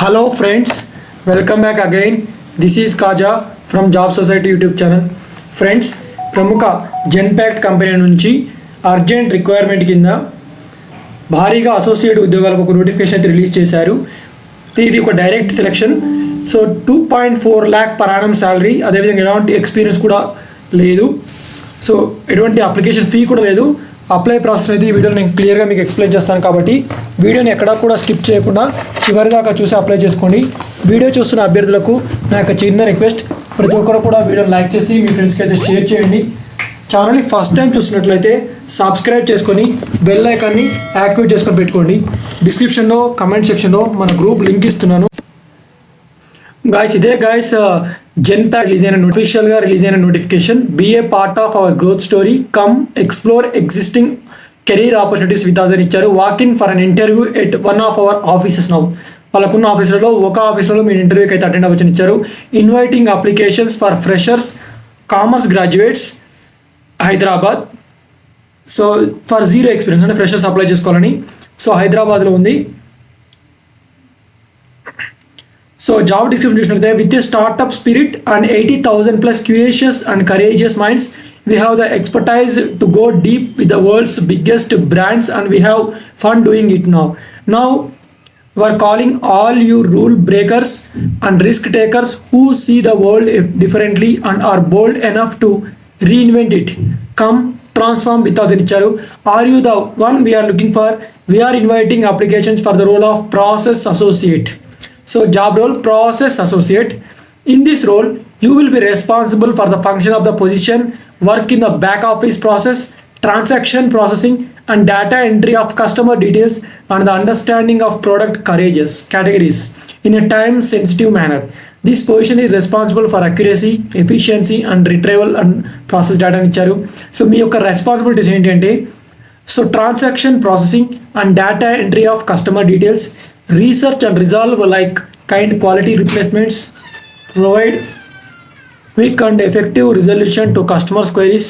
Hello friends, welcome back again. This is Kaja from Job Society YouTube channel. Friends, ప్రముఖ Genpact company నుంచి urgent requirement కింద భారీగా associate ఉద్యోగాలకు ఒక notification అయితే రిలీజ్ చేశారు. ఇది ఒక direct selection. So 2.4 lakh per annum salary, అదేవిధంగా ఎలాంటి ఎక్స్పీరియన్స్ కూడా లేదు. సో ఎటువంటి అప్లికేషన్ ఫీ కూడా లేదు. అప్లై ప్రాసెస్ అయితే ఈ వీడియోలో నేను క్లియర్గా మీకు ఎక్స్ప్లెయిన్ చేస్తాను కాబట్టి వీడియోని ఎక్కడా కూడా స్కిప్ చేయకుండా చివరి దాకా చూసి అప్లై చేసుకోండి. వీడియో చూస్తున్న అభ్యర్థులకు నా యొక్క చిన్న రిక్వెస్ట్, ప్రతి ఒక్కరు కూడా వీడియోని లైక్ చేసి మీ ఫ్రెండ్స్కి అయితే షేర్ చేయండి. ఛానల్ని ఫస్ట్ టైం చూసినట్లయితే సబ్స్క్రైబ్ చేసుకొని బెల్ ఐకాన్ని యాక్టివేట్ చేసుకొని పెట్టుకోండి. డిస్క్రిప్షన్లో కమెంట్ సెక్షన్లో మన గ్రూప్ లింక్ ఇస్తున్నాను. గాయస్, ఇదే గాయస్ జెన్పాక్ట్ రిలీజ్ అయిన official గా రిలీజ్ అయిన notification. Be a part of our growth story, come explore existing career opportunities with us అని ఇచ్చారు. Walk in for an interview at one of our offices now. వాళ్ళకున్న ఆఫీసులలో ఒక ఆఫీసులో మీరు ఇంటర్వ్యూకి అయితే అటెండ్ అవ్వచ్చని ఇచ్చారు. Inviting applications for freshers, commerce graduates, Hyderabad. So for zero experience అంటే ఫ్రెషర్స్ అప్లై చేసుకోవాలని. సో హైదరాబాద్లో ఉంది. సో జాబ్ డిస్క్రిప్షన్ చూసినట్లయితే, with a startup spirit and 80,000 plus curious and courageous minds, we have the expertise to go deep with the world's biggest brands and we have fun doing it now. We are calling all you rule breakers and risk takers who see the world differently and are bold enough to reinvent it. Come transform with us అని ఇచ్చారు. Are you the one we are looking for? We are inviting applications for the role of process associate. So job role, process associate. In this role, you will be responsible for the function of the position, work in the back office process, transaction processing and data entry of customer details and the understanding of product categories in a time sensitive manner. This position is responsible for accuracy, efficiency and retrieval and process data అని ఇచ్చారు. So మీ యొక్క responsibilities ఏంటంటే, so transaction processing and data entry of customer details, research and resolve like kind quality replacements, provide quick and effective resolution to customers queries,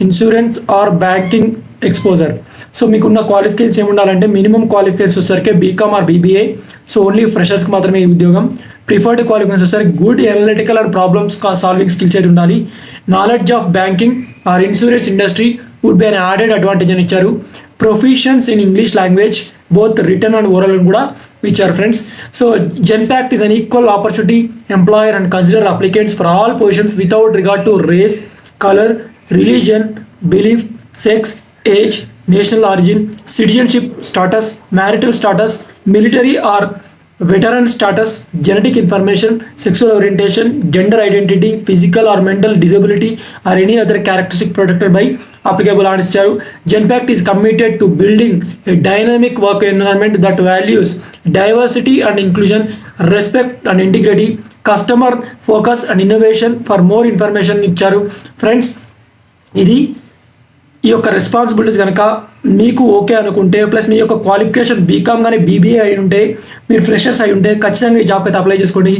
insurance or banking exposure. So మీకున్న qualifications ఏముండాలంటే, minimum qualifications వచ్చేసరికి BCom or BBA. So only ఫ్రెషర్స్కి మాత్రమే ఈ ఉద్యోగం. Preferred qualifications వచ్చేసరికి good analytical and problems solving skills అయితే ఉండాలి. Knowledge of banking or insurance industry would be an added advantage అని ఇచ్చారు. Proficiency in English language, both written and oral కూడా ఇచ్చారు friends. So Genpact is an equal opportunity employer and consider applicants for all positions without regard to race, colour, religion, belief, sex, age, national origin, citizenship status, marital status, military or veteran status, genetic information, sexual orientation, gender identity, physical or mental disability or any other characteristic protected by applicable అని ఇచ్చారు. Genpact is committed to building a dynamic work environment that values diversity and inclusion, respect and integrity, customer focus and innovation. For more information ఇచ్చారు. Friends, ఇది ఈ యొక్క responsibilities కనుక మీకు okay అనుకుంటే, plus మీ యొక్క క్వాలిఫికేషన్ బీకామ్ కానీ బీబీఏ అయి ఉంటే, మీరు ఫ్రెషర్స్ అయి ఉంటే ఖచ్చితంగా ఈ జాబ్కి అయితే అప్లై చేసుకోండి.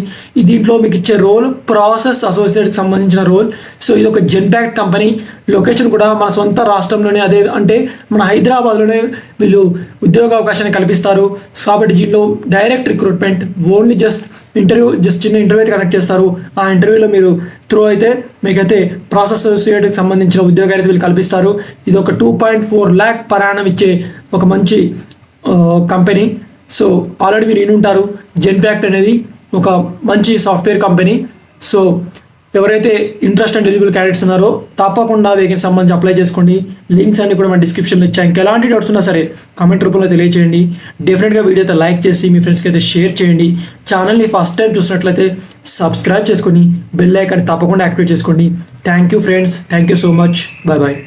దీంట్లో మీకు ఇచ్చే రోల్ ప్రాసెస్ అసోసియేట్కి సంబంధించిన రోల్. సో ఇది ఒక జెన్పాక్ట్ కంపెనీ. లొకేషన్ కూడా మన సొంత రాష్ట్రంలోనే, అదే అంటే మన హైదరాబాద్లోనే వీళ్ళు ఉద్యోగ అవకాశాన్ని కల్పిస్తారు. కాబట్టి దీంట్లో డైరెక్ట్ రిక్రూట్మెంట్, ఓన్లీ చిన్న ఇంటర్వ్యూ అయితే కనెక్ట్ చేస్తారు. ఆ ఇంటర్వ్యూలో మీరు త్రూ అయితే మీకైతే ప్రాసెస్ అసోసియేట్కి సంబంధించిన ఉద్యోగాలు అయితే వీళ్ళు కల్పిస్తారు. ఇది ఒక 2.4 lakh పర్ యానం ఇచ్చే ఒక మంచి కంపెనీ. సో ఆల్రెడీ మీరు వినుంటారు, జెన్పాక్ట్ అనేది ఒక మంచి సాఫ్ట్వేర్ కంపెనీ. సో ఎవరైతే ఇంట్రెస్ట్ అండ్ ఎలిజిబుల్ క్యాండిడేట్స్ ఉన్నారో తప్పకుండా వేకెన్సీ సంబంధించి అప్లై చేసుకోండి. లింక్స్ అన్ని కూడా మన డిస్క్రిప్షన్లో ఇచ్చాను. ఇంకెలాంటి డౌట్స్ ఉన్నా సరే కామెంట్ రూపంలో తెలియజేయండి. డెఫినెట్గా వీడియో అయితే లైక్ చేసి మీ ఫ్రెండ్స్కి అయితే షేర్ చేయండి. ఛానల్ని ఫస్ట్ టైం చూసినట్లయితే సబ్స్క్రైబ్ చేసుకొని బెల్ ఐకాన్ తప్పకుండా యాక్టివేట్ చేసుకోండి. Thank you friends, thank you so much. Bye bye.